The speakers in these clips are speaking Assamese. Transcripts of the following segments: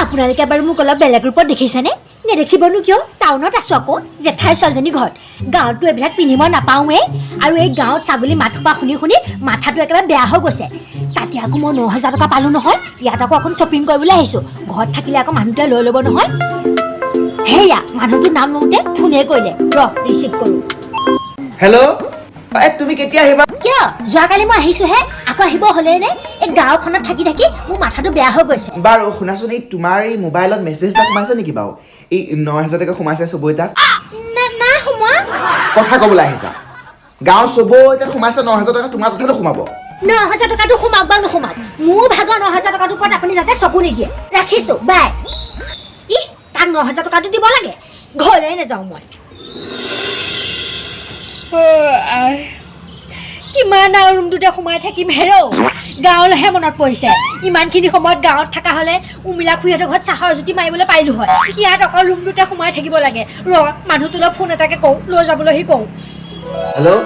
আপোনালোকে বাৰু মোক অলপ বেলেগ ৰূপত দেখিছেনে? নেদেখিবনো কিয়? টাউনত আছোঁ আকৌ জেঠাই ছোৱালীজনী ঘৰত। গাঁৱততো এইবিলাক পিন্ধি মই নাপাওঁৱেই। আৰু এই গাঁৱত ছাগলী মাত সোপা শুনি শুনি মাথাটো একেবাৰে বেয়া হৈ গৈছে। তাতে আকৌ মই 9,000 টকা পালোঁ নহয়। ইয়াত আকৌ অকণ শ্বপিং কৰিবলৈ আহিছোঁ। ঘৰত থাকিলে আকৌ মানুহটোৱে লৈ ল'ব নহয়। সেয়া মানুহটোৰ নাম লওঁতে ফোনে কৰিলে, ৰিচিভ কৰোঁ। হেল্ল', তুমি কেতিয়া আহিবা? কিয়? যোৱাকালি মই আহিছোঁহে, আকৌ আহিব হ'লেই নে? এই গাঁওখনত থাকি থাকি মোৰ মাথাটো বেয়া হৈ গৈছে। বাৰু শুনাচোন, এই তোমাৰ এই মোবাইলত মেছেজ এটা সোমাইছে নেকি বাৰু? এই 9,000 টকা সোমাইছে চবৈ তাত। নাই সোমোৱা। কথা ক'বলৈ আহিছা? গাঁৱৰ চবৈ তাত সোমাইছে 9,000 টকা, তোমাৰ তাতো সোমাব। 9,000 টকাটো সোমাওক বা নোসোমাওক, মোৰ ভাগৰ 9,000 টকাটোৰ ওপৰত আপুনি যাতে চকু নিদিয়ে। ৰাখিছোঁ, বাই। তাক 9,000 টকাটো দিব লাগে। ঘৰলৈ নাযাওঁ মই। কিমান আৰু ৰুমটোতে সোমাই থাকিম হেৰৌ। গাঁৱলৈহে মনত পৰিছে। ইমানখিনি সময়ত গাঁৱত থকা হ'লে উমিলা খুৰীহঁতৰ ঘৰত চাহৰ জুতি মাৰিবলৈ পাৰিলোঁ হয়। ইয়াত অকল ৰুমটোতে সোমাই থাকিব লাগে। মানুহটোলৈ ফোন এটাকে কওঁ, লৈ যাবলৈহি কওঁ। হেল্ল',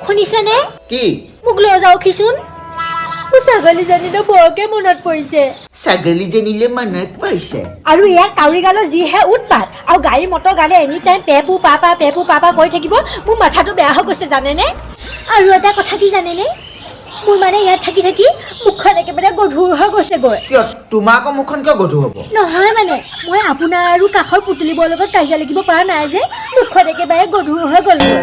শুনিছেনে? কি? মোক লৈ যাওকহিচোন। মোৰ ছাগলীজনীলৈ বৰকে মনত পৰিছে। ছাগলীজনীলৈ মনত পৰিছে। আৰু ইয়াত কাউৰীগালৰ যিহে উৎপাত, আৰু গাড়ী মটৰ গালে এনি টাইম পেপু পাপা কৰি থাকিব। মোৰ মাথাটো বেয়া হৈ গৈছে জানেনে? আৰু এটা কথা কি জানেনে? মোৰ মানে ইয়াত থাকি থাকি মুখখন একেবাৰে গধুৰ হৈ গৈছেগৈ। কিয়? তোমাৰ আকৌ মুখখন কিয় গধুৰ হ'ব? নহয় মানে মই আপোনাৰ আৰু কাষৰ পুতলিবোৰৰ লগত কাজিয়া লাগিব পৰা নাই যে মুখখন একেবাৰে গধুৰ হৈ গ'লগৈ।